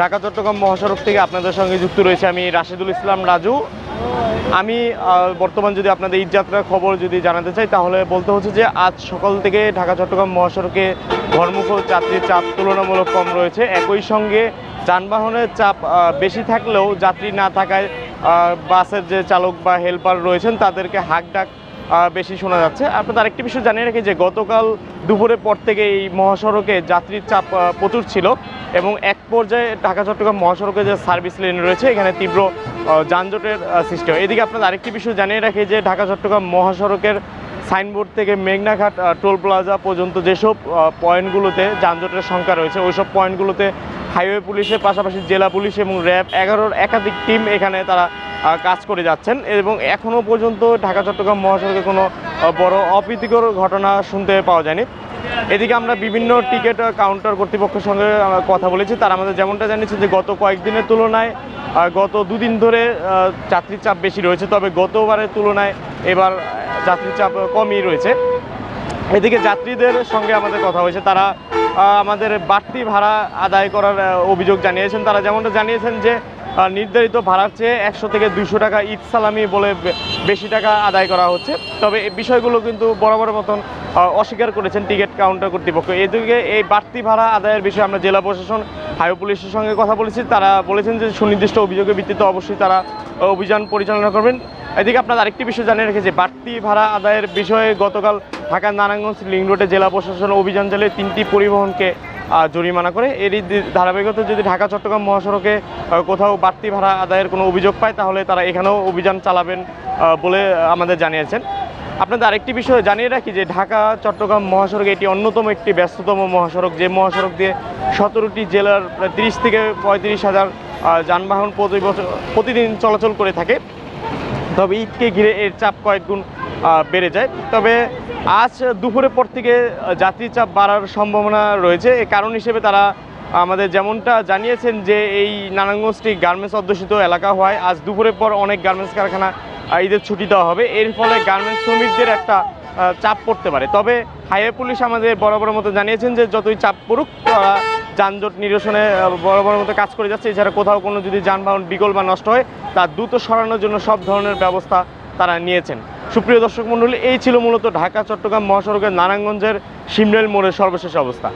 ঢাকা চট্টগ্রাম মহাসড়ক থেকে আপনাদের সঙ্গে যুক্ত রয়েছে আমি রাশেদুল ইসলাম রাজু। আমি বর্তমান যদি আপনাদের ঈদযাত্রার খবর যদি জানাতে চাই তাহলে বলতে হচ্ছে যে আজ সকাল থেকে ঢাকা চট্টগ্রাম মহাসড়কে ঘরমুখ যাত্রীর চাপ তুলনামূলক কম রয়েছে। একই সঙ্গে যানবাহনের চাপ বেশি থাকলেও যাত্রী না থাকায় বাসের যে চালক বা হেল্পার রয়েছেন তাদেরকে হাঁকডাক বেশি শোনা যাচ্ছে। আপনাদের আরেকটি বিষয় জানিয়ে রাখি যে গতকাল দুপুরের পর থেকে এই মহাসড়কে যাত্রীর চাপ প্রচুর ছিল এবং এক পর্যায়ে ঢাকা চট্টগ্রাম মহাসড়কে যে সার্ভিস লেন রয়েছে এখানে তীব্র যানজটের সৃষ্টি হয়। এদিকে আপনাদের আরেকটি বিষয় জানিয়ে রাখি যে ঢাকা চট্টগ্রাম মহাসড়কের সাইনবোর্ড থেকে মেঘনাঘাট টোল প্লাজা পর্যন্ত যেসব পয়েন্টগুলোতে যানজটের সংখ্যা রয়েছে ওইসব পয়েন্টগুলোতে হাইওয়ে পুলিশের পাশাপাশি জেলা পুলিশ এবং র্যাব 11-র একাধিক টিম এখানে তারা কাজ করে যাচ্ছেন এবং এখনও পর্যন্ত ঢাকা চট্টগ্রাম মহাসড়কে কোনো বড় অপ্রীতিকর ঘটনা শুনতে পাওয়া যায়নি। এদিকে আমরা বিভিন্ন টিকিট কাউন্টার কর্তৃপক্ষের সঙ্গে কথা বলেছি, তারা আমাদের যেমনটা জানিয়েছে যে গত কয়েকদিনের তুলনায় গত দুদিন ধরে যাত্রীর চাপ বেশি রয়েছে, তবে গতবারের তুলনায় এবার যাত্রীর চাপ কমই রয়েছে। এদিকে যাত্রীদের সঙ্গে আমাদের কথা হয়েছে, তারা আমাদের বাড়তি ভাড়া আদায় করার অভিযোগ জানিয়েছেন। তারা যেমনটা জানিয়েছেন যে নির্ধারিত ভাড়ার চেয়ে 100 থেকে 200 টাকা ঈদ সালামি বলে বেশি টাকা আদায় করা হচ্ছে। তবে এই বিষয়গুলো কিন্তু বরাবরের মতন অস্বীকার করেছেন টিকিট কাউন্টার কর্তৃপক্ষ। এদিকে এই বাড়তি ভাড়া আদায়ের বিষয়ে আমরা জেলা প্রশাসন হাইওয়ে পুলিশের সঙ্গে কথা বলেছি, তারা বলেছেন যে সুনির্দিষ্ট অভিযোগের ভিত্তিতে অবশ্যই তারা অভিযান পরিচালনা করবেন। এদিকে আপনার আরেকটি বিষয় জানিয়ে রেখেছে, বাড়তি ভাড়া আদায়ের বিষয়ে গতকাল ঢাকার নারায়ণগঞ্জ লিং রোডে জেলা প্রশাসন অভিযান চালিয়ে 3টি পরিবহনকে জরিমানা করে। এরই ধারাবাহিকতা যদি ঢাকা চট্টগ্রাম মহাসড়কে কোথাও বাড়তি ভাড়া আদায়ের কোনো অভিযোগ পায় তাহলে তারা এখানেও অভিযান চালাবেন বলে আমাদের জানিয়েছেন। আপনাদের আরেকটি বিষয় জানিয়ে রাখি যে ঢাকা চট্টগ্রাম মহাসড়ক এটি অন্যতম একটি ব্যস্ততম মহাসড়ক, যে মহাসড়ক দিয়ে 17টি জেলার প্রায় 30 থেকে 35 হাজার যানবাহন প্রতিদিন চলাচল করে থাকে। তবে ঈদকে ঘিরে এর চাপ কয়েক গুণ বেড়ে যায়। তবে আজ দুপুরের পর থেকে যাত্রীর চাপ বাড়ার সম্ভাবনা রয়েছে। এ কারণ হিসেবে তারা আমাদের যেমনটা জানিয়েছেন যে এই নারায়ণগঞ্জটি গার্মেন্টস অধ্যুষিত এলাকা হওয়ায় আজ দুপুরের পর অনেক গার্মেন্টস কারখানা ঈদের ছুটি দেওয়া হবে, এর ফলে গার্মেন্টস শ্রমিকদের একটা চাপ পড়তে পারে। তবে হাইওয়ে পুলিশ আমাদের বরাবরের মতো জানিয়েছেন যে যতই চাপ পড়ুক তারা যানজট নিরসনে বরাবরের মতো কাজ করে যাচ্ছে। এছাড়া কোথাও কোনো যদি যানবাহন বিকল বা নষ্ট হয় তা দ্রুত সরানোর জন্য সব ধরনের ব্যবস্থা তারা নিয়েছেন। সুপ্রিয় দর্শক মণ্ডলী, এই ছিল মূলত ঢাকা চট্টগ্রাম মহাসড়কের নারায়ণগঞ্জের শিমরেল মোড়ের সর্বশেষ অবস্থা।